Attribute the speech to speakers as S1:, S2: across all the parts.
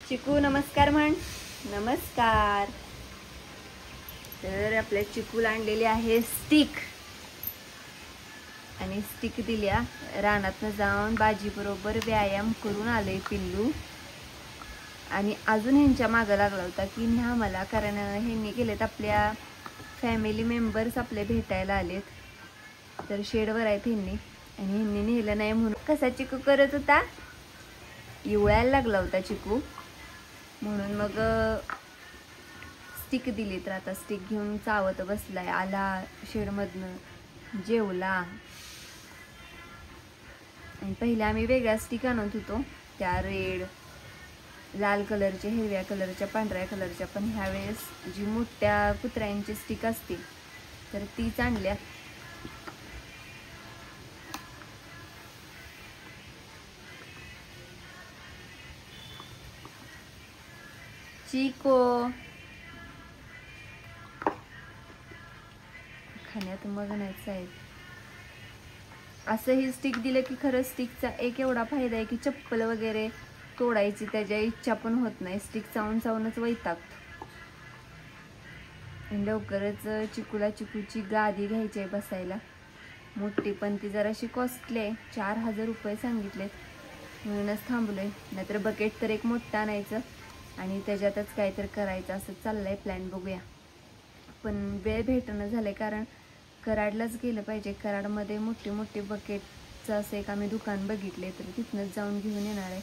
S1: चिकू नमस्कार म्हण. नमस्कार. तर आपल्या चिकूला आणलेली आहे स्टिक आणि स्टिक दिल्या. रानातनं जाऊन बाजी बरोबर व्यायाम करून आले पिल्लू आणि अजून ह्यांच्या मागं लागला होता की न्या मला, कारण ह्यांनी गेलेत आपल्या फॅमिली मेंबर्स आपले भेटायला आलेत. तर शेडवर आहेत ह्यांनी आणि ह्यांनी नेलं नाही म्हणून कसा चिकू करत होता, इवळायला लागला होता चिकू. म्हणून मग स्टिक दिली. तर आता स्टिक घेऊन चावत बसलाय. आला शेडमधनं, जेवला. आणि पहिले आम्ही वेगळ्या स्टिक आणत होतो, त्या रेड लाल कलरच्या, हिरव्या कलरच्या, पांढऱ्या कलरच्या. पण ह्यावेळेस जी मोठ्या कुत्र्यांची स्टिक असते तर तीच आणल्या. चिको खाण्यात मग नाहीच आहे. असं ही स्टिक दिलं की खरं स्टिकचा एक एवढा फायदा आहे की चप्पल वगैरे तोडायची त्याच्या इच्छा पण होत नाही. स्टिक चावून चावूनच वैतागतो. लवकरच चिकूची गादी घ्यायची आहे बसायला मोठी, पण ती जराशी कॉस्टली आहे. 4000 रुपये सांगितलेत, म्हणूनच थांबलोय. नाहीतर बकेट तर एक मोठं आणायचं आणि त्याच्यातच काहीतरी करायचं असं चाललंय प्लॅन. बघूया. पण वेळ भेटणं झालंय, कारण कराडलाच गेलं पाहिजे. कराडमध्ये मोठी मोठी बकेटचं असं एक आम्ही दुकान बघितले, तर तिथनंच जाऊन घेऊन येणार आहे.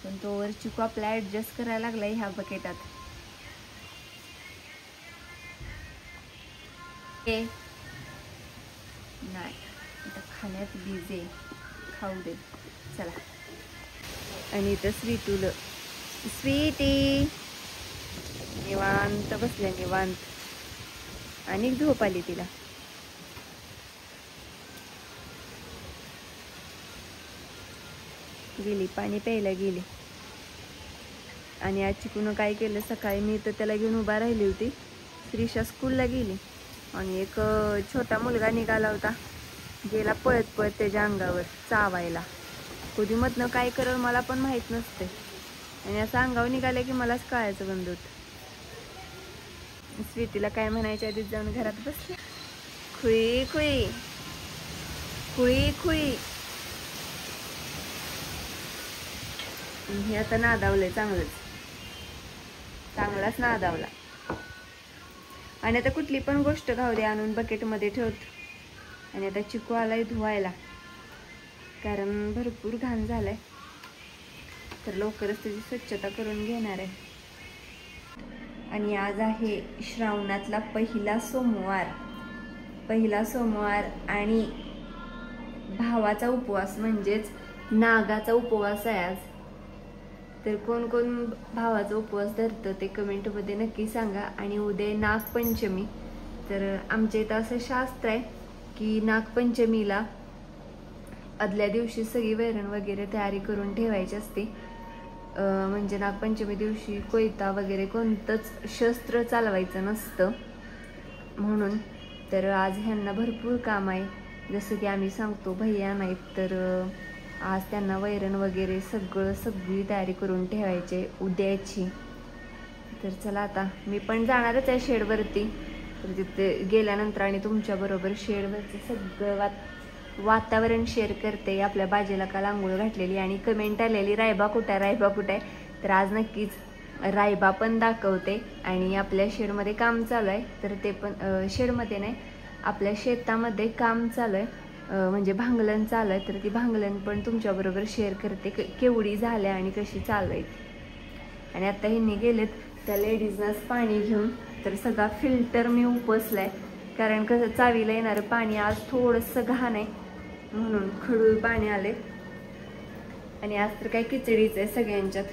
S1: पण तोवर चिकू आपला ॲडजस्ट करायला लागलाय ह्या बकेटात. नाही आता खाण्यात बिझी, खाऊ दे चला. आणि इथं स्वीटी निवांत बसल्या, निवांत. आणि झोप आली तिला. गेली पाणी प्यायला गेली. आणि आज चिकूनं काय केलं, सकाळी मी तर त्याला घेऊन उभा राहिली होती. श्रीषा स्कूलला गेली आणि एक छोटा मुलगा निघाला होता, गेला पळत पळत त्याच्या अंगावर चावायला. कधी मधनं काय करल मला पण माहित नसते, आणि असं अंगावर निघालं की मलाच कळायचं बंद होत. स्वीटीला काय म्हणायच्या आधीच जाऊन घरात बसल्या. खुई खुई खुई खुई. हे आता नादावलंय चांगलाच नादावला. आणि आता कुठली पण गोष्ट घाऊ दे आणून बकेटमध्ये ठेवत. आणि आता चिकू आलाय धुवायला, कारण भरपूर घाण झालाय. तर लवकरच त्याची स्वच्छता करून घेणार आहे. आणि आज आहे श्रावणातला पहिला सोमवार आणि भावाचा उपवास, म्हणजेच नागाचा उपवास आहे आज. तर कोण कोण भावाचा उपवास धरतं ते कमेंटमध्ये नक्की सांगा. आणि उद्या नागपंचमी. तर आमच्या इथं असं शास्त्र आहे की नागपंचमीला आदल्या दिवशी सगळी वैरण वगैरे तयारी करून ठेवायची असते. म्हणजे नागपंचमी दिवशी कोयता वगैरे कोणतंच शस्त्र चालवायचं नसतं म्हणून. तर आज ह्यांना भरपूर काम आहे. जसं की आम्ही सांगतो भैया नाहीत, तर आज त्यांना वैरण वगैरे सगळी तयारी करून ठेवायचे उद्याची. तर चला आता मी पण जाणारच आहे शेडवरती. तर तिथे गेल्यानंतर आणि तुमच्याबरोबर शेडवरचं सगळं वातावरण शेअर करते. आपल्या बाजेला काल आंघोळ घातलेली आणि कमेंट आलेली रायबा कुठे आहे. तर आज नक्कीच रायबा पण दाखवते. आणि आपल्या शेडमध्ये काम चालू आहे, तर ते पण शेडमध्ये नाही, आपल्या शेतामध्ये काम चालू आहे, म्हणजे भांगलन चालू आहे. तर ती भांगलन पण तुमच्याबरोबर शेअर करते, केवढी झाल्या आणि कशी चालू आहे. आणि आता ह्यांनी गेलेत त्या लेडीजनाच पाणी घेऊन. तर सगळा फिल्टर मी उपसलाय, कारण कसं चावीला येणारं पाणी आज थोडंसं घाण आहे म्हणून खडूळ पाणी आले. आणि आज तर काय खिचडीच आहे सगळ्यांच्यात.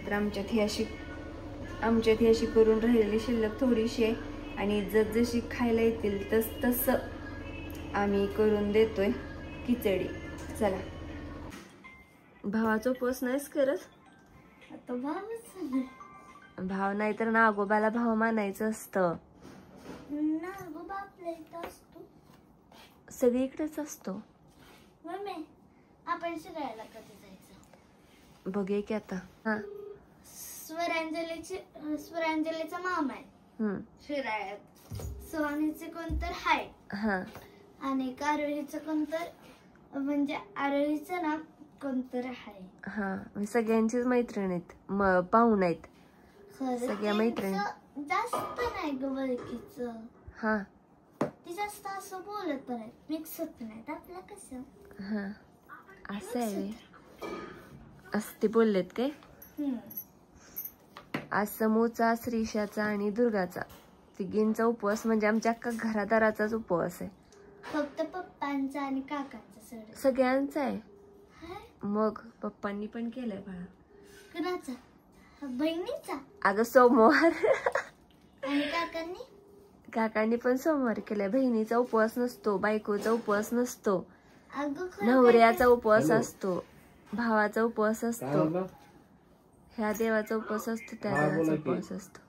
S1: तर आमच्यात ही अशी करून राहिलेली शिल्लक थोडीशी आहे. आणि जशी खायला येतील तसं आम्ही करून देतोय खिचडी. चला. भावाचा उपवास नाहीच करत आता. भाव नाही तर नागोबाला भाव मानायचं असतं. सगळीकडेच असतो.
S2: आपण शिरायला कधी जायचं
S1: बघे की आता. हा
S2: स्पुरांजलीचा मामा आहे शिराळ्यात. सोहानीचे कोणतर हाय आणि आरोहीचं कोणतर म्हणजे आरोहीचं नाव कोणतर हाय.
S1: हा सगळ्यांचीच मैत्रीण आहेत, पाहुण आहेत सगळ्या मैत्रिणी.
S2: जास्त नाही ग बळकीच.
S1: हा
S2: ती जास्त असं बोलत पण आहे, मिक्स होत नाहीत आपलं कसं.
S1: हा असं आहे, असं ते बोललेत काय. आज समूचा, श्रीषाचा आणि दुर्गाचा तिघींचा उपवास म्हणजे आमच्या अख्खा घरादाराचाच उपवास आहे.
S2: फक्त पप्पांचा आणि काकांचा
S1: सगळ्यांचा आहे. मग पप्पांनी पण केलंय बाळा.
S2: कुणाचा? बहिणीचा.
S1: अगं सोमवार.
S2: आणि
S1: काकांनी पण सोमवार केलाय. बहिणीचा उपवास नसतो, बायकोचा उपवास नसतो,
S2: अगं
S1: नवऱ्याचा उपवास असतो, भावाचा उपवास असतो, ह्या देवाचा उपवास असतो, त्या देवाचा उपवास असतो.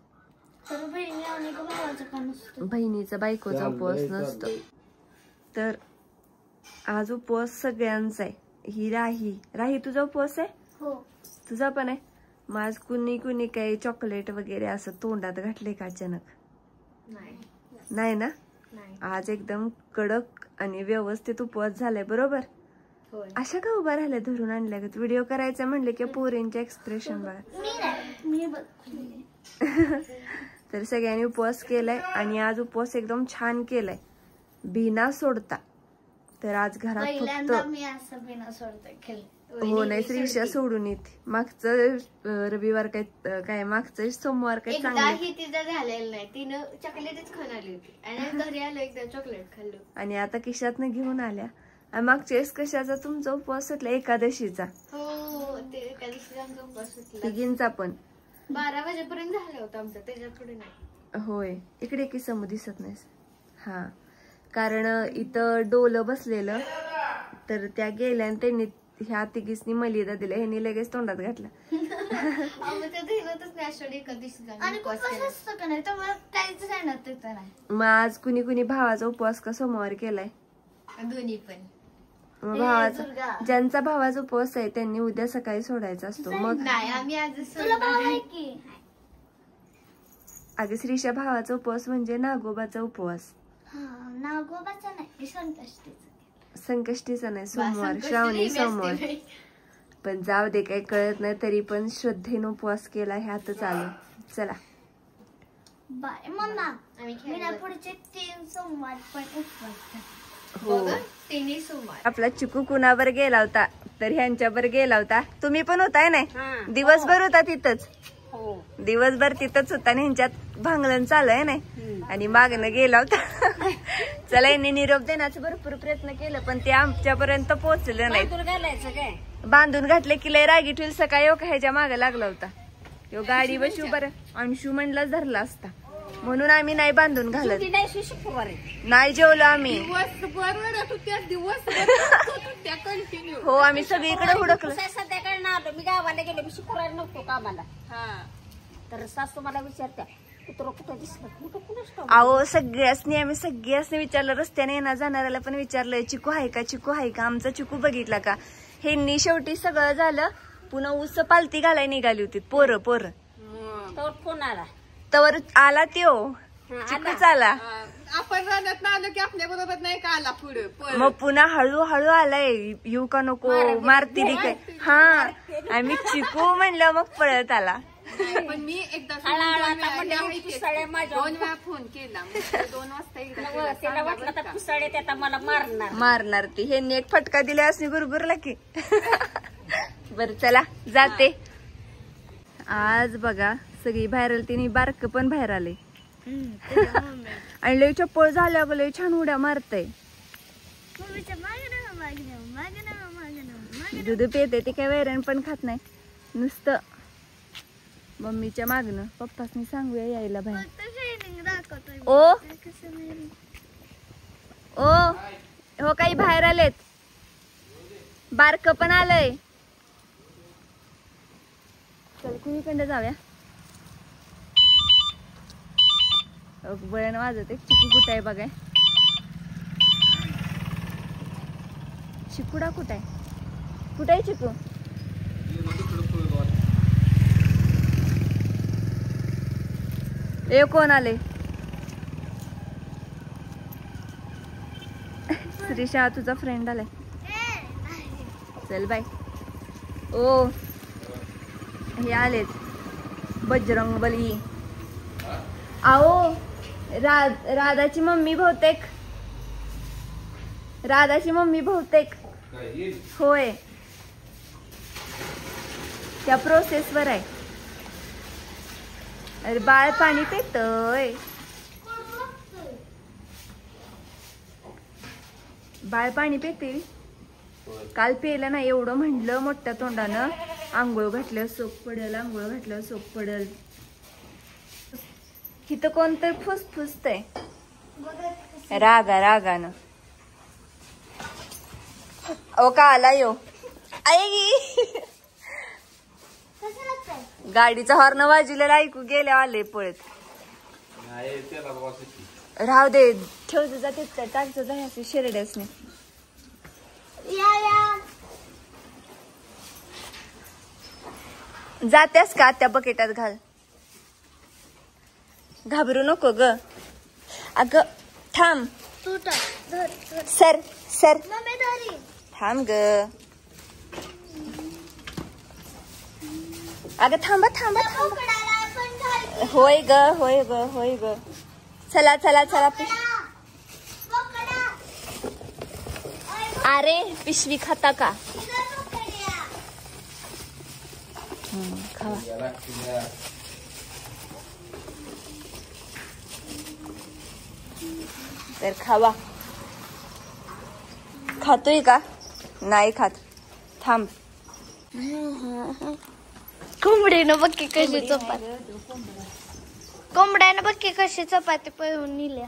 S1: बहिणीचा बायकोचा उपवास नसतो. तर आज उपवास सगळ्यांचा आहे. ही राही तुझा उपवास आहे.
S2: हो
S1: तुझा पण आहे. मग आज कुणी काही चॉकलेट वगैरे असं तोंडात घातले का अचानक? नाही ना. आज एकदम कडक आणि व्यवस्थित उपवास झालाय बरोबर. अशा का उभा राहिल्या धरून आणल्या का? व्हिडिओ करायचा म्हणले की पोरींचे एक्सप्रेशन बघा. तर सगळ्यांनी उपवास केलाय आणि आज उपवास एकदम छान केलाय बिना सोडता. तर आज घरात फक्त हो नाही श्रीषा सोडून येते. मागचं रविवार काय मागचं सोमवार काय
S2: तिचं झालेलं नाही. तिनं चॉकलेटच खाऊन आली होती आणि घरी आलो एकदा चॉकलेट खाल्लं
S1: आणि आता खिशातनं घेऊन आल्या. मागच्या वेळेस कशाचा तुमचा उपवास सुटला? एकादशीचा.
S2: हो ते एकादशीचा आमचा उपवास सुटला.
S1: तिघींचा पण
S2: 12 वाजेपर्यंत झालं होतं आमचं, त्याच्या पुढे नाही.
S1: होय इकडे की समोर दिसत नाही. हा कारण इथं डोलं बसलेलं तर त्या गेल्या आणि त्यांनी ह्या तिघीसनी मलिदा दिला. ह्यांनी लगेच तोंडात घातला. मग आज कुणी भावाचा उपवास का सोमवार केलाय?
S2: दोन्ही पण.
S1: मग भावाचा ज्यांचा भावाचा उपवास आहे त्यांनी उद्या सकाळी सोडायचा असतो. मग
S2: नाही आम्ही आज
S1: अगं श्रीषा भावाचा उपवास म्हणजे नागोबाचा उपवास.
S2: नागोबाचा नाही,
S1: संकष्टीचा नाही, सोमवार श्रावणी सोमवार. पण जाऊ दे काही कळत नाही तरी पण श्रद्धेने उपवास केला ह्यातच आलो. चला
S2: बाय मम्मा. पुढचे 3 सोमवार पण उपवास.
S1: हो
S2: तिन्ही सोमवार.
S1: आपला चिकू कुणावर गेला होता तर ह्यांच्यावर गेला होता. तुम्ही पण होताय नाही? दिवसभर होता तिथंच. दिवसभर तिथंच होता आणि ह्यांच्यात भांगलन चालू नाही आणि मागणं गेला होता. चला यांनी निरोप देण्याचा भरपूर प्रयत्न केला पण ते आमच्यापर्यंत पोहोचलं नाही. बांधून घातले की लय रागी ठेवली. सकाळी ह्याच्या मागे लागला होता. गाडी बशी बरं अंशू म्हणला धरला असता म्हणून आम्ही नाही बांधून घालत. नाही जेवलो आम्ही. हो आम्ही सगळीकडे हुडकलं.
S3: मी गावाला गेलो, मी शुक्रवारी नव्हतो कामाला. तर सासू मला विचारत्या कुत्र कुठं दिसलं.
S1: अहो आम्ही सगळ्यासनी विचारलं. रस्त्याने येणार जाणाऱ्याला पण विचारलं चिकू आहे का, चिकू आहे का, आमचा चिकू बघितला का. ह्यांनी शेवटी सगळं झालं. पुन्हा ऊस पालती घालाय निघाली होती पोरं.
S3: फोन आला
S1: तवर आला त्यो चिकूच आला.
S4: आपण रानात आलो की आपल्या बरोबर नाही का आला पुढे.
S1: मग पुन्हा हळूहळू आलाय. येऊ का नको मारती काय. हा आम्ही चिकू म्हणलं मग पळत आला.
S4: पण मी एकदा 2 वेळा फोन केला. 2 वाजता
S3: त्याला वाटलं तर पुसाडे त्याचा मला
S1: मारणार ती. ह्यांनी एक फटका दिला असं गुरगुरला की. बर चला जाते. आज बघा सगळी बाहेर आली. तिने बारक पण बाहेर आले आणि लय चप्पळ झाल्या लय छान उड्या मारतय. दूध पिते ती काय वैरण पण खात नाही. नुसतं मम्मीच्या मागणं. पप्पासनी सांगूया यायला बाहेर. ओ हो काही बाहेर आलेत. बारक पण आलंय. चल कुणीकडे जाऊया. बळण वाजत. चिकू कुठं आहे बघाय. चिकुडा कुठं आहे चिकू? ए कोण आले? श्रीशा तुझा फ्रेंड आलाय. चल बाय. ओ हे आलेत बजरंगबली. आओ राधाची मम्मी बहुतेक होय त्या प्रोसेसवर आहे. अरे बाळ पाणी पितय. बाळ पाणी पिते. काल पेलं ना एवढं म्हणलं मोठ्या तोंडानं आंघोळ घातल्यावर सोप पडेल, आंघोळ घातल्यावर सोप पडेल. इथं कोणतर फुसफुसतय रागानं. ओ का आला यो आई गाडीचा हॉर्न वाजलेला ऐकू गेले आले पळत. राहू दे ठेव तुझा तिथं टाक तुझा शिरड्यास नाही. जात्यास का त्या बकेटात घाल. घाबरू नको ग. अग थांब. सर थांब ग. अगं थांबा. होय ग. चला. अरे पिशवी खाता का? खावा. तर खावा. खातोय का? नाही खात. थांब.
S2: कोंबडीनं बक्की कशी चपाती. कोंबड्यानं बक्की कशी चपाती पळवून नेल्या.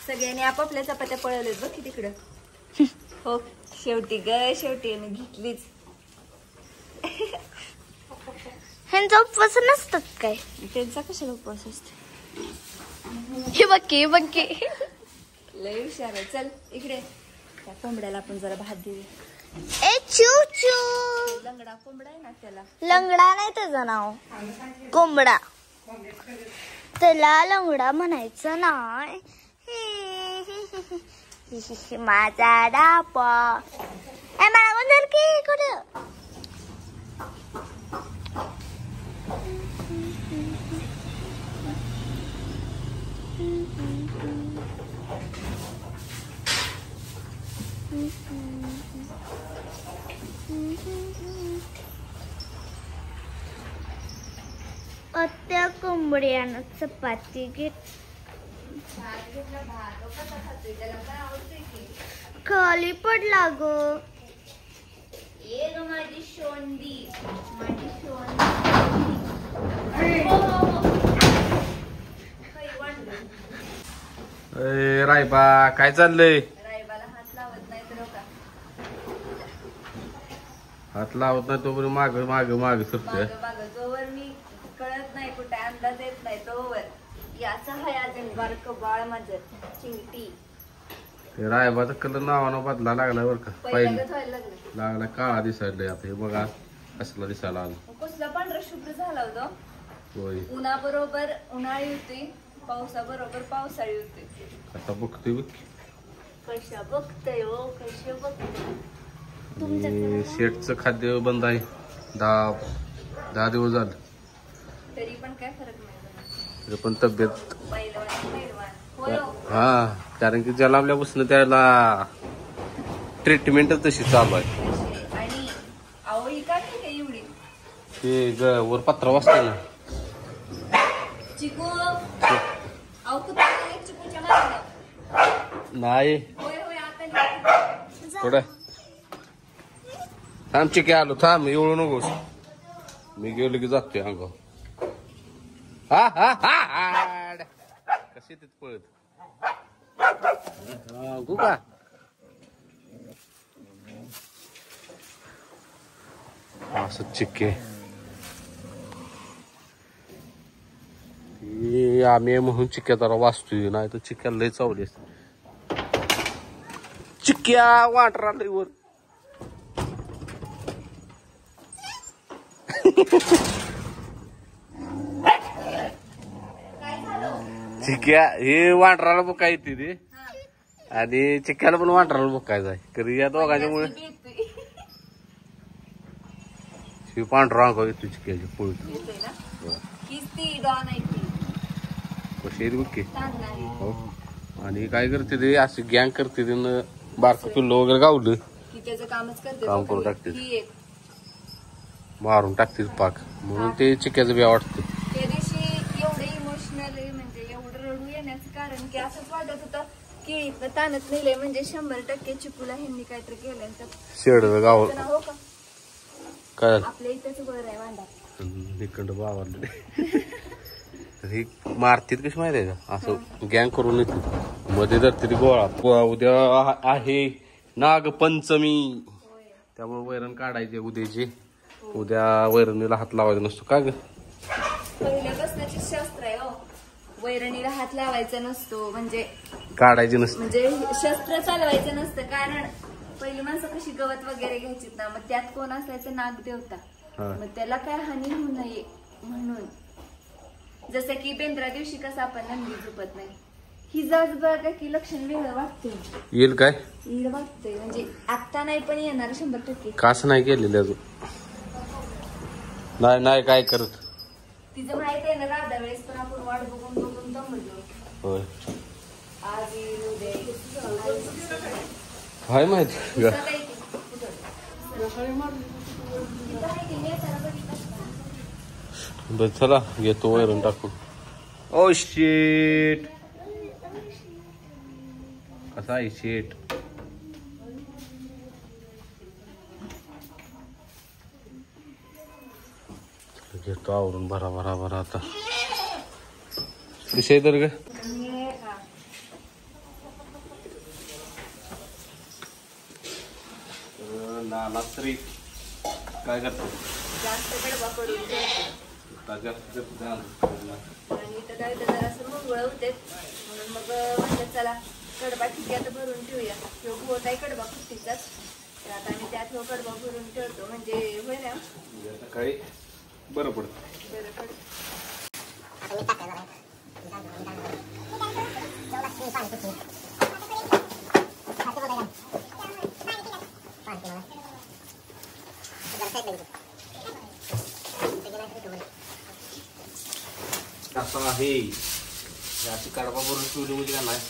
S1: सगळ्यांनी आपापल्या चपात्या पळवल्यात बघ की तिकडं. हो शेवटी घेतलीच.
S2: ह्यांचा उपवास नसतात काय?
S1: त्यांचा कशाला उपवास असतो?
S2: हे बक्की
S1: लय हुशार आहे. चल इकडे त्या कोंबड्याला आपण जरा भात देऊया.
S2: ए चू
S1: लंगडा कोंबडा आहे ना त्याला.
S2: लंगडा नाही त्याचं नाव. कोंबडा. त्याला लंगडा म्हणायचं नाही. माझा डापा. मला म्हणणार की कुठं त्या कोंबड्यानं चपाती खाली पडला ग.
S1: माझी शोंडी.
S5: रायबा काय चाललंय?
S1: रायबाला हात लावत नाही तर का?
S5: हात लावत नाही तोपर्यंत माग सरतोय.
S1: जोवर मी कळत नाही कुठे अंदाज येत नाही तोवर याचा हाय अजून बारक बाळ माझं चिंटी.
S5: रायबाचा कलर नावानं बदला लागला बरं का.
S1: पहिल्यांदाच व्हायला लागलं.
S5: लागला काळा दिसायला. आता हे बघा कसला दिसायला आला.
S1: कसला पांढरा शुभ्र झाला होता.
S5: होय
S1: उन्हाबरोबर उन्हाळी होती, पावसाबरोबर पावसाळी होती.
S5: आता बघतोय बघ
S1: कशा बघतोय हो कशा बघतोय.
S5: शेटचं खाद्य बंद आहे 10 दिवस झालं.
S1: तरी पण काय फरक नाही.
S5: तरी पण तब्येत
S1: पैलवान.
S5: हा कारण की ज्याला आपल्यापासून त्याला ट्रीटमेंटच तशी चालू आहे.
S1: आणि आवळी का ठीक आहे एवढी.
S5: ते वर पत्रा वाजता ना
S1: चिकू अहो कुठे चिकूच्या मागे
S5: नाही
S1: होय आता
S5: थोडं थांब. चिके आलो थांब. एवढं नकोस. मी गेलो की जातोय अंग. हा कशी तिथ पळत का. असं चिके आणि आम्ही म्हणून चिक्क्या जरा वाचतोय, नाही तर चिक्क्या लय चावली असते. चिक्क्या वाटरा लय वर. चिक्क्या हे वांढराला बुका येते ते आणि चिक्क्याला पण वांढराला बुकायचं आहे. कधी या दोघांच्यामुळे ही पांढरा अंक येतो चिक्क्याची पोळी. कशी बुके हो. आणि काय करते ते अशी गँग करते ते बारकं पिल्लो वगैरे गावलं काम करून टाकते, मारून टाकते पाक, म्हणून ते चिक्क्याचं बी वाटतं.
S1: त्या दिवशी एवढं इमोशनल म्हणजे एवढं रडू येण्याचं कारण की असंच वाटत होतं की ताणत नेलंय म्हणजे 100% चिकूला ह्यांनी काहीतरी केलं तर
S5: शेड गाव
S1: हो का
S5: काय
S1: आपल्या इथंच बर आहे वांडा
S5: निकंड बावरले. ही मारतीत कशी माहिती आहे का, असं गँग करून येते मध्ये जर तरी गोळा. उद्या आहे नागपंचमी, त्यामुळे वैरण काढायचे उद्याचे. उद्या वैरणीला हात लावायचा नसतो का ग,
S1: पहिल्यापासूनची शास्त्र आहे हो. वैरणीला हात लावायचा नसतो म्हणजे
S5: काढायचे नसते,
S1: म्हणजे शस्त्र चालवायचं नसतं. कारण पहिली माणसं कशी गवत वगैरे घ्यायची ना, मग त्यात कोण असायचं नागदेवता, मग त्याला काय हानी होऊ नये म्हणून. जसं की बेंद्रा दिवशी कसं आपण नंदी झोपत नाही, ही जात बघा की लक्षण वेगळं वाटते.
S5: येईल काय
S1: येईल वाटतंय म्हणजे आता नाही पण येणार 100%.
S5: कास नाही केलेलं अजून, नाही नाही काय करत.
S1: तिचं माहित आहे ना राधा वेळेस पण आपण वाट बघून बघून दमलो.
S5: होय
S1: आज येईल उद्या येईल.
S5: हाय माहिती का. बस चला घेतो वैरण टाकून. ओ शेट कसा आहे शेट. घेतो आवरून भरा भरा भरा. आता विषय तर ग नाना तरी काय करतो
S1: जास्त कडबा करून आणि इथं काय तर जरासं मंगळ होते म्हणून मग म्हटलं चला कडबा ठीक आहे भरून ठेवूया. तो होत आहे कडबा कुट्टीचाच, तर आता आम्ही त्यात कडबा भरून ठेवतो म्हणजे होय ना
S5: काही बरं पडतं.
S1: बरं पडतं.
S5: कसं आहे अशी कडबा भरून ठेवली म्हणजे का नाही.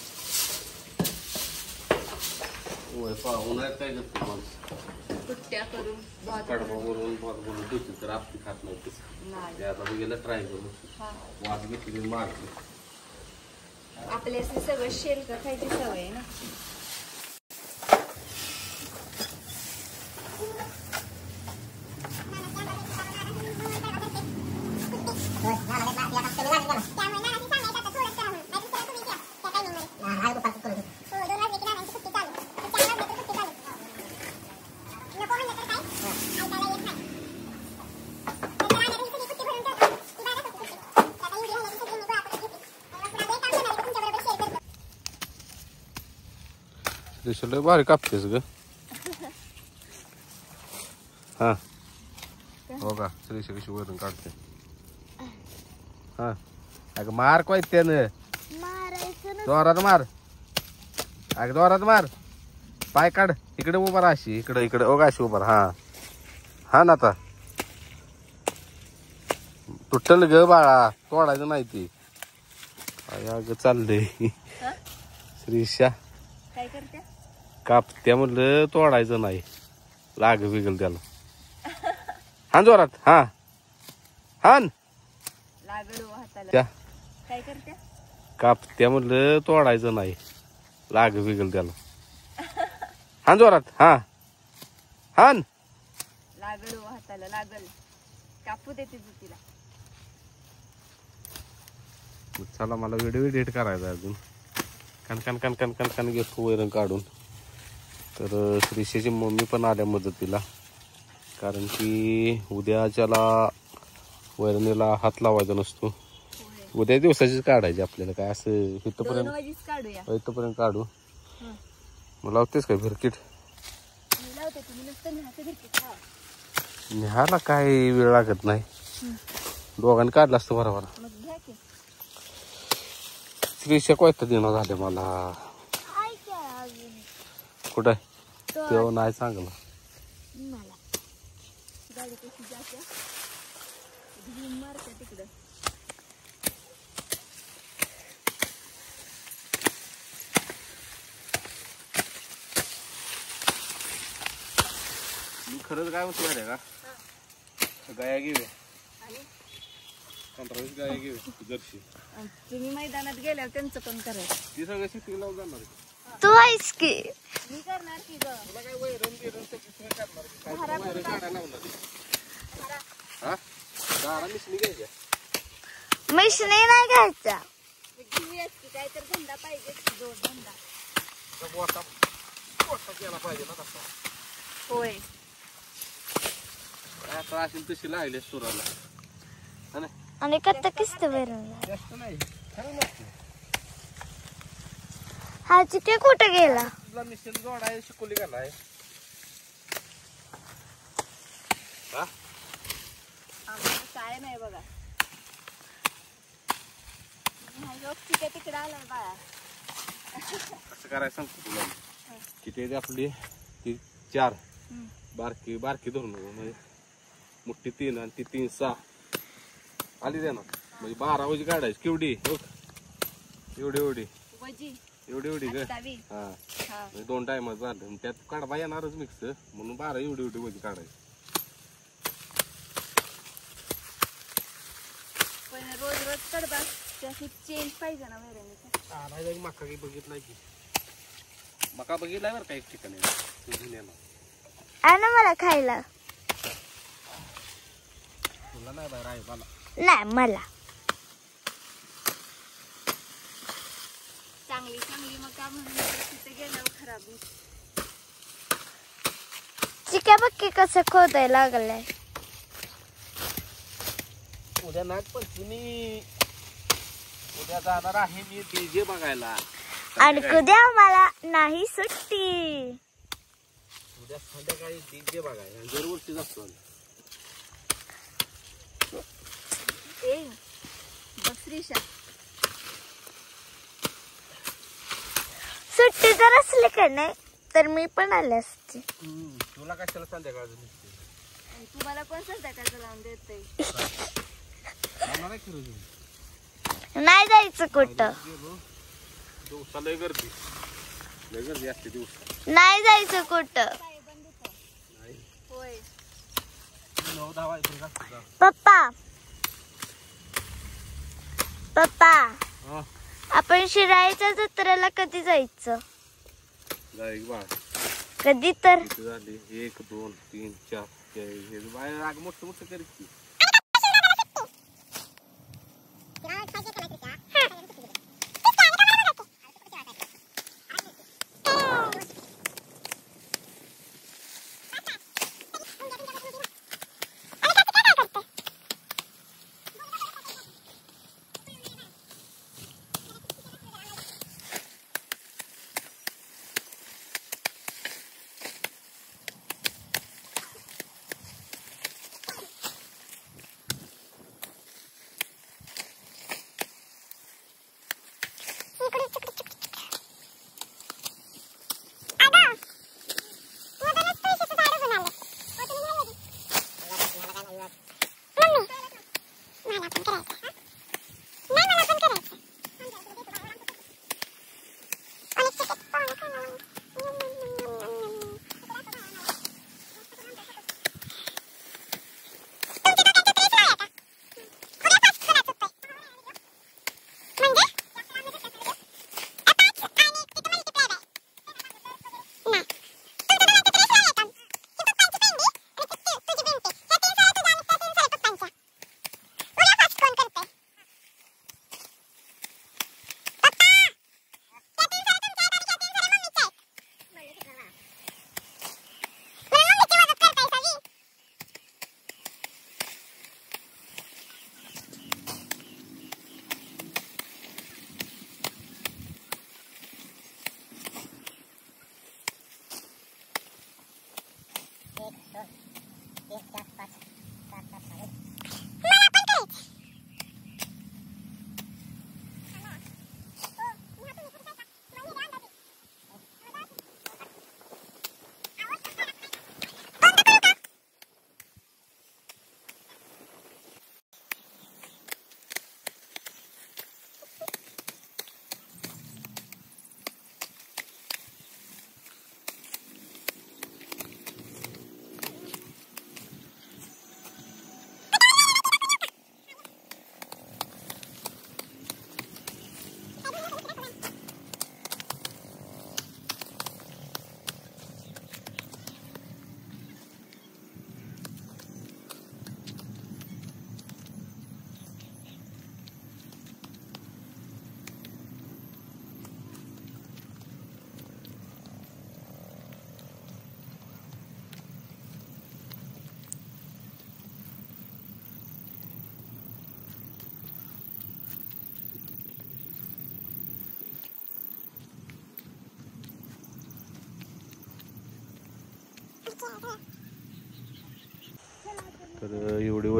S5: उन्हाळ्यात काय करतो माणूस
S1: कुट्ट्या करून
S5: कडबा भरून भात भरून ठेवते तर आपली खात नाही. आता मी गेलं ट्राय करून वाज घेतली मारली.
S1: आपल्या सगळं शेल्क खायची सवय आहे ना.
S5: लय भारी कापतेस ग. हा हो का श्रीशी कशी वरून काढते. हा अगं मार काय त्यानं जोरात मार. अगं जोरात मार. पाय काढ इकडे उभा राहा अशी इकडे इकडे ओगा अशी उभा राहा. हा ना आता तुटल ग बाळा तोडायचं नाही ती. अगं चाललंय श्रीशा
S1: काय करते
S5: कापत्या म्हणलं तोडायचं नाही लाग बिगल त्याला. हा जोरात हा हान
S1: लागलो हाताला.
S5: त्या
S1: काय करते
S5: कापत्या म्हणलं तोडायचं नाही लाग बिगल त्याला. हा जोरात हा हान
S1: लागलो हाताला लागल कापू देते तिला.
S5: चला मला व्हिडिओ एडिट करायचा अजून. कण कण कण कण कण कण घेतो वैरण काढून. तर श्रीशेची मम्मी पण आल्या मदतीला कारण की उद्याच्याला वैरणीला हात लावायचा नसतो. उद्या दिवसाचीच काढायची आपल्याला काय असं
S1: 2
S5: इथपर्यंत
S1: वाजीच काढूया.
S5: इथपर्यंत काढू. मग लावतेस काय भिरकीट?
S1: मी लावते, तुम्ही नुसतं न्याहाचं भिरकीट लावा.
S5: न्याहाला काय वेळ लागत नाही. दोघांनी काढलं असतं बरोबर.
S1: मग घ्या की.
S5: श्रीशा कोयता देणं झाले मला.
S2: हाय काय अजून
S5: कुठं तेव्हा नाही चांगलं.
S2: मला
S1: गाडी कशी जाते घेऊन मारते तिकडं.
S5: मी खरंच काय म्हणतो माहिती आहे का, गाया घेऊया. 15-20 गाया घेऊया जर्सी.
S1: आणि तुम्ही मैदानात गेल्यावर त्यांचं पण करायचं.
S5: ती सगळं शेती लावून जाणार.
S2: तू आहेस की
S1: मी करणार की ग.
S5: तुला काय वैरण बिरण सगळं करणार? काय वैरण काढायला लावणार हा गाडा मिसली घ्यायच्या.
S2: मिशनी नाही घ्यायचा.
S1: घेऊयाच की, काय तर धंदा पाहिजे की, जोडधंदा.
S5: मोठा केला पाहिजे ना तसा.
S1: होय.
S5: आता असेल तशी लागली सुराला. हा ना
S2: आणि कत्ता किस्त भरला.
S5: जास्त नाही खरं नसते.
S2: हा चिके कुठे गेला?
S5: तुला मिशन जोडाय शिकवली का नाही? हा
S1: आम्हाला काय नाही बघा. तिकडे तिकडे आलाय बाळा.
S5: कसं करायचं सांगतो तुला. किती आहे ती आपली? ती 4 बारकी बारकी धरून म्हणजे मोठी 3 आणि ती 3 6 आली दे ना. म्हणजे 12 वजी काढायची. केवढी एवढी एवढी
S1: वजी
S5: एवढी एवढी ग.
S1: 28.
S5: हा
S1: हा.
S5: म्हणजे 2 टायमात झालं. त्यात काढवा येणारच मिक्स म्हणून 12 एवढी एवढी वजी काढायची.
S1: पण रोज रोज कडबा त्याची चेंज पाहिजे ना वैरणीचा.
S5: नाही मका काही बघितलाय की. मका बघितलाय बरं का एक ठिकाणी
S2: आणा मला खायला.
S5: तुला नाही बाहेर आहे मला.
S2: नाही मला
S1: चांगली चांगली मका म्हणून तिथे गेल्यावर खराब होईल.
S2: चिक्या बघ की कसं खोदायला लागलाय.
S5: उद्या नागपंचमी. उद्या जाणार आहे मी डीजे बघायला.
S2: आणि उद्या मला नाही सुट्टी.
S5: उद्या संध्याकाळी डीजे बघायला दरवर्षी जातो.
S1: ए बसरीशा
S2: सुट्टी जर असली का नाही तर मी पण आले असते.
S5: तुला कशाला संध्याकाळ
S1: तुम्हाला कोण संध्याकाळचं लावून देतंय.
S2: नाही जायचं कुठं.
S5: दिवसा लय गर्दी असते दिवसा.
S2: नाही जायचं कुठं.
S1: होय.
S5: 9-10 वाजता.
S2: पप्पा पप्पा
S5: हा
S2: आपण शिराळीच्या जत्रेला कधी जायचं?
S5: जाईल बा.
S2: कधी तर
S5: किती झाली? 1 2 3 4 हे बाहेर आग मोठं मोठं करीत की.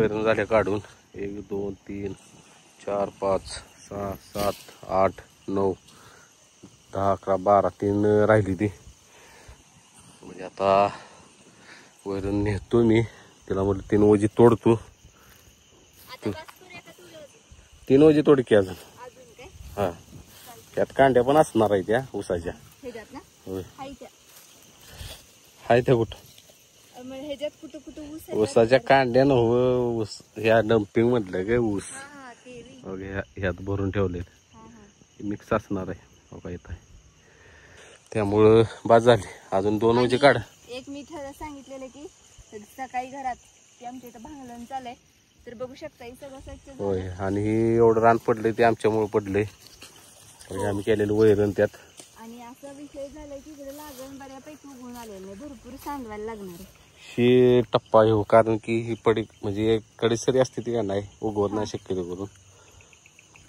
S5: वैरण झाल्या काढून 1 2 3 4 5 6 7 8 9 10 11 12 3 राहिली ती. म्हणजे आता वैरण नेतो मी तिला म्हटलं 3 वजी तोडतो. 3 वजी तोड की अजून. हा त्यात कांड्या पण असणार आहे त्या ऊसाच्या. होय हाय त्या कुठं
S1: ह्याच्यात कुठं कुठं ऊस
S5: ऊसाच्या कांड्या न ऊस ह्या डम्पिंग म्हटलं काय ऊस ह्यात भरून ठेवले मिक्स असणार आहे. हो का येत आहे त्यामुळं बाद झाली. अजून 2 वजी काढ.
S1: एक मी सांगितलेलं की सकाळी घरात ते आमच्या इथं भांगलन चालय तर बघू शकता हे सगळं स्वच्छ.
S5: होय आणि ही एवढं रान पडलंय ते आमच्यामुळे पडलंय. आम्ही केलेलं वैरण त्यात.
S1: आणि असा विषय झालाय की इकडे लागण बऱ्यापैकी उगवून आलेलं नाही. भरपूर सांडवायला लागणार आहे.
S5: ही टप्पा येऊ कारण की ही पडी म्हणजे कडेसरी असते ती का नाही उगवत नाही शक्यतो करून.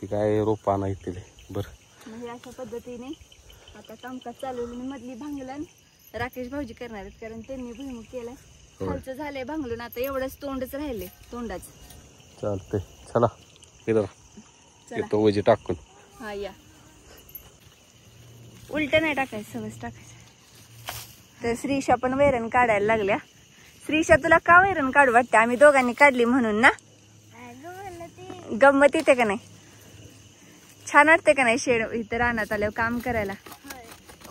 S5: ती काय रोपा नाही तिथे. बरं
S1: म्हणजे अशा पद्धतीने आता कामकाज चालवलं. मधली भांगलन राकेश भाऊजी करणार आहेत कारण त्यांनी भुईमुग केलाय. खालचं झालंय भांगलून आता एवढंच तोंडच राहिले तोंडाच.
S5: चालतंय चला इथं येतो वजी टाकून.
S1: हा या उलट नाही टाकायचं सहज टाकायचं. तर श्रीषा पण वैरण काढायला लागल्या. श्रीषा तुला का वैरण काढू वाटते? आम्ही दोघांनी काढली म्हणून ना. गंमत येते का नाही? छान वाटते का नाही शेड इथं रानात आल्यावर काम करायला?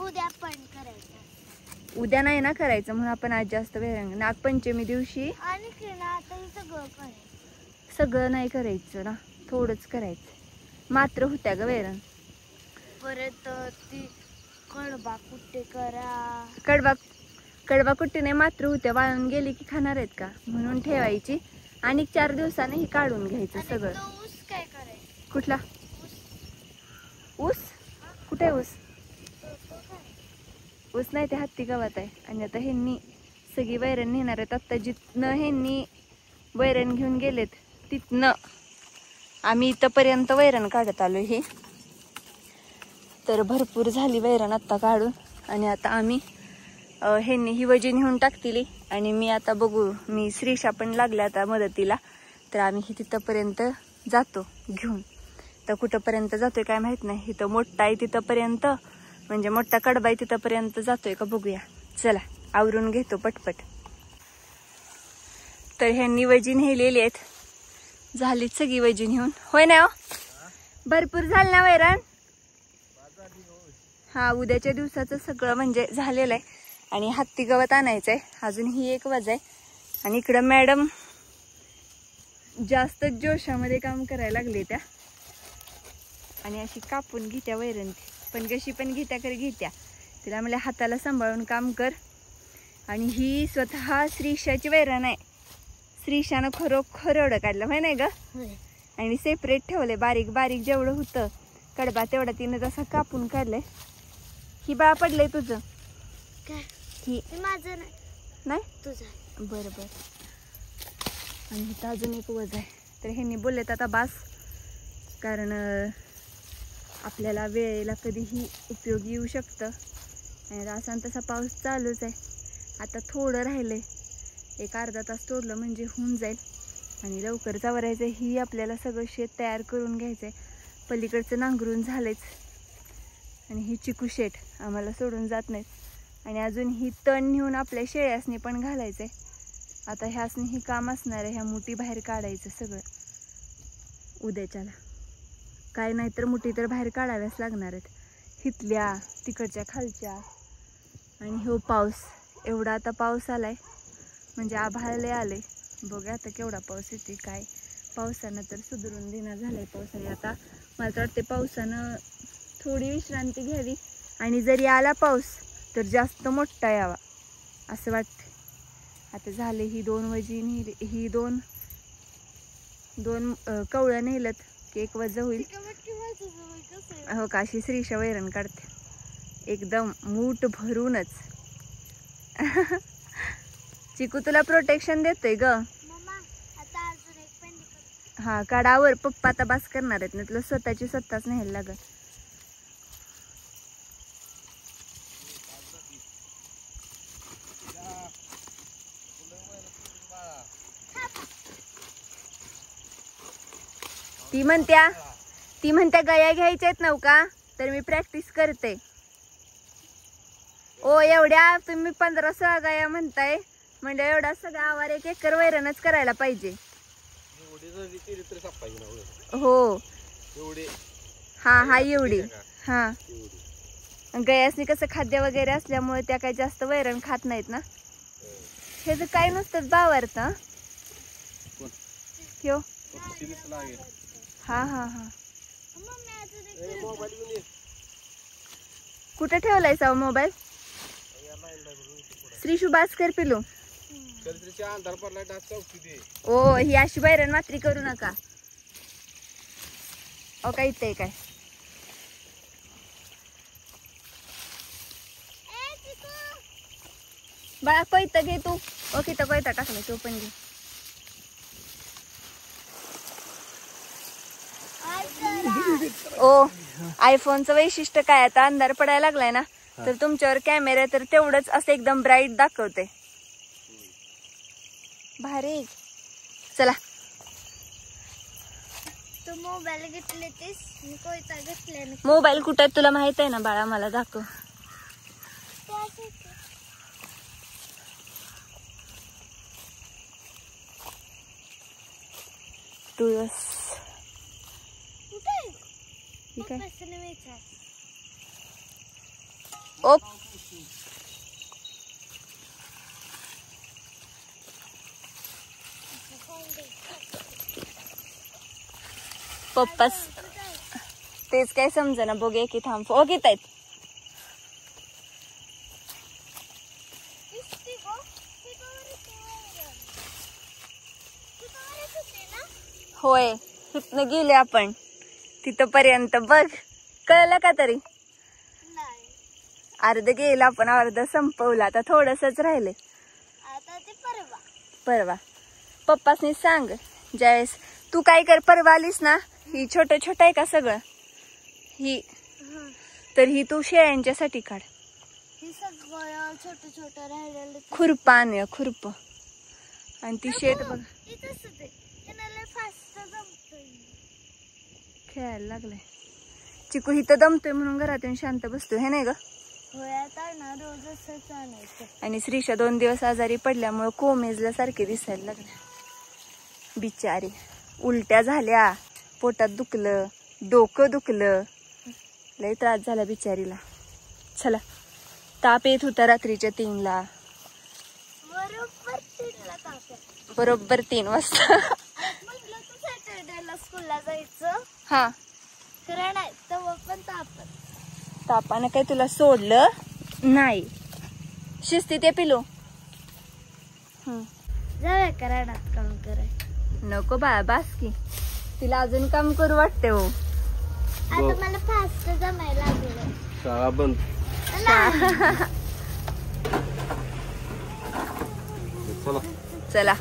S2: उद्या पण करायचं.
S1: उद्या नाही ना करायचं म्हणून आपण आज जास्त वैरण. नागपंचमी दिवशी
S2: आणि आता सगळं करायचं.
S1: सगळं नाही करायचं ना थोडंच करायचं. मात्र होत्या ग वैरण.
S2: परत ती कडबा कुट्टे करा.
S1: कडबा कुट्टी नाही मात्र होत्या. वाळून गेली की खाणार आहेत का म्हणून ठेवायची आणि 4 दिवसाने ही काढून घ्यायचं सगळं.
S2: ऊस काय करायचं?
S1: कुठला ऊस? कुठे ऊस? ऊस नाही ते हत्ती गावात आहे. आणि आता ह्यांनी सगळी वैरण नेणार आहेत. आता जिथनं ह्यांनी वैरण घेऊन गेलेत तिथनं आम्ही इथंपर्यंत वैरण काढत आलो. हे तर भरपूर झाली वैरण आत्ता काढून. आणि आता आम्ही ह्यांनी ही वजी नेऊन टाकतील. आणि मी आता बघू मी श्रीषा पण लागल्या आता मदतीला. तर आम्ही ही तिथंपर्यंत जातो घेऊन. तर कुठंपर्यंत जातोय काय माहित नाही. इथं मोठा आहे तिथंपर्यंत म्हणजे मोठा कडबा आहे तिथंपर्यंत जातोय का बघूया. चला आवरून घेतो पटपट. तर ह्यांनी वजी नेलेली आहेत. झालीच सगळी वजी नेऊन. होय ना भरपूर झालं ना वैरण? हा उद्याच्या दिवसाचं सगळं म्हणजे झालेलं आहे. आणि हत्ती गवत आणायचं आहे. अजून ही 1 वाज आहे. आणि इकडं मॅडम जास्त जोशामध्ये काम करायला लागले त्या. आणि अशी कापून घेत्या वैरण ती. पण कशी पण घेत्या कर घेत्या. तिला म्हणलं हाताला सांभाळून काम कर. आणि ही स्वतः श्रीषाची वैरण आहे. श्रीषानं खरोखर एवढं काढलं माहिती नाही ग. आणि सेपरेट ठेवले बारीक बारीक जेवढं होतं कडबा तेवढा तिनं तसा कापून काढलंय. ही बाळा पडलंय तुझं ही
S2: माझं
S1: नाही
S2: तुझं.
S1: बरं बरं. आणि इथं अजून 1 वज आहे. तर ह्यांनी बोललेत आता बास कारण आपल्याला वेळेला कधीही उपयोगी येऊ शकतं. आणि असा तसा पाऊस चालूच आहे. आता थोडं राहिलंय. 1 अर्धा तास तोडलं म्हणजे होऊन जाईल. आणि लवकर जावरायचं. ही आपल्याला सगळं शेत तयार करून घ्यायचंय. पलीकडचं नांगरून झालंच. आणि ही चिकू शेट आम्हाला सोडून जात नाहीत. आणि अजून ही तण नेऊन आपल्या शेळ्यासनी पण घालायचंय. आता ह्यासनी ही काम असणार आहे. ह्या मुठी बाहेर काढायचं सगळं उद्याच्याला. काय नाही तर मुठी तर बाहेर काढाव्याच लागणार आहेत. हितल्या तिकडच्या खालच्या. आणि हो पाऊस एवढा आता पाऊस आलाय म्हणजे आभाळले आले. बघा आता केवढा पाऊस येते काय. पावसानं तर सुधरून देणार झालंय पावसाने. आता मला तर वाटते पावसानं थोडी विश्रांती घ्यावी. आणि जरी आला पाऊस तर जास्त मोठा यावा असं वाटतं. आता झाले ही 2 वजी नेली. ही 2 कवळं नेलत की 1 वज होईल. हो का अशी श्रीषा वैरण काढते एकदम मूठ भरूनच. चिकू तुला प्रोटेक्शन देतोय ग. हा काढावर पप्पा आता बास करणार आहेत. नाही तुला स्वतःच न्यायला लागल. ती म्हणत्या गया घ्यायच्यात नव्हता तर मी प्रॅक्टिस करते. ओ एवढ्या तुम्ही 15-16 गया म्हणताय म्हणजे एवढा सगळा आवार 1 एकर वैरणच करायला पाहिजे. हो हा एवढी. हा गयासनी कसं खाद्य वगैरे असल्यामुळे त्या काही जास्त वैरण खात नाहीत ना. हे तर काय नसतं बावारत. हा हा हा कुठे ठेवलाय सा मोबाईल? श्रीशू बास कर पिलू. ओ ही अशी वैरण मात्री करू नका. ओ काय इथे काय बाळा कोयता घे तू. ओके तर कोयता टाकला तो पण घे. ओ आयफोनचं वैशिष्ट्य काय आता अंधार पडायला लागलाय ना तर तुमच्यावर कॅमेरा तर तेवढंच असं एकदम ब्राईट दाखवते. भारी. चला
S2: तू मोबाईल घेतले तेच मी कोयता घेतले.
S1: मोबाईल कुठे तुला माहित आहे ना बाळा मला दाखव. तुळस ठीक आहे. ओ पप्पास तेच काय समजना बघे की थांब. ओ घेत आहेत. होय तिथनं गेले आपण तिथपर्यंत बघ. कळलं का तरी? अर्ध गेलं आपण अर्ध संपवलं. आता थोडसच राहिले. परवा पप्पासनी सांग ज्यावेळेस तू काय कर परवा आलीस ना ही छोट छोट आहे का सगळं ही तर ही तू शेळ्यांच्यासाठी काढ. खुरपा आण खुरप आणि ती शेत बघ खेळायला लागलाय. चिकू इथं दमतोय म्हणून घरात येऊन शांत बसतोय हे नाही ग. आणि श्रीशा 2 दिवस आजारी पडल्यामुळे कोमेजल्यासारखे दिसायला लागले. बिचारी उलट्या झाल्या, पोटात दुखलं, डोकं दुखलं, लय त्रास झाला बिचारीला. चला ताप येत होता रात्रीच्या 3ला. बरोबर 3 वाजता.
S2: स्कूलला जायचं
S1: हा
S2: नाही तेव्हा पण
S1: तापानं काही तुला सोडलं नाही. शिस्तीत आहे पिलो.
S2: जाऊया का रानात काम कराय?
S1: नको बाळा बास की तिला अजून काम करू वाटते. हो
S2: आता मला फास्ट जमायला लागलं.
S5: शाळा बंद.
S1: चला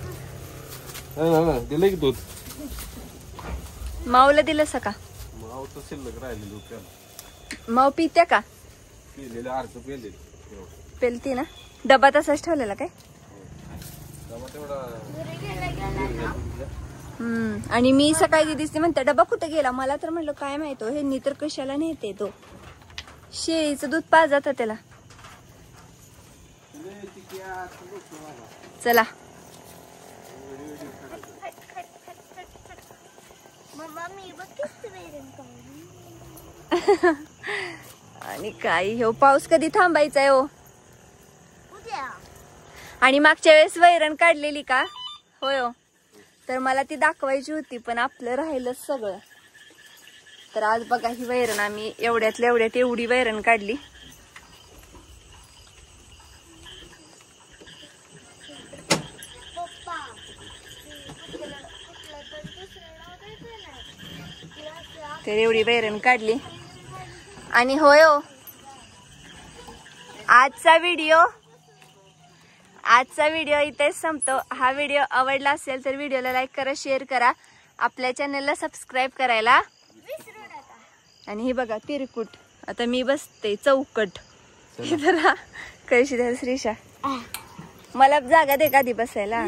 S5: दिलं की दूध
S1: माऊला दिलं सका.
S5: माव तर शिल्लक राहिलेली
S1: माऊ पित्या का?
S5: पिलेलं अर्ध पेलेली
S1: पेलती ना. डबा तसाच ठेवलेला काय? आणि मी सकाळी दिसते म्हणते डबा कुठे गेला. मला तर म्हटलं काय माहित ह्यांनी तर कशाला नेते तो. शेळीचं दूध पाजात त्याला. चला आणि काय हो पाऊस कधी थांबायचा आहे हो. आणि मागच्या वेळेस वैरण काढलेली का? होय हो. तर मला ती दाखवायची होती पण आपलं राहिलंच सगळं. तर आज बघा ही वैरण आम्ही एवढ्यातल्या एवढ्यात एवढी वैरण काढली. तर एवढी वैरण काढली. आणि होय हो आजचा व्हिडिओ इथेच संपतो. हा व्हिडिओ आवडला असेल तर व्हिडिओला लाईक करा, शेअर करा, आपल्या चॅनलला सबस्क्राईब करायला विसरू नका. आणि हे बघा तिरकुट आता मी बसते चौकट. कळशी धर श्रीशा मला जागा दे का आधी बसायला.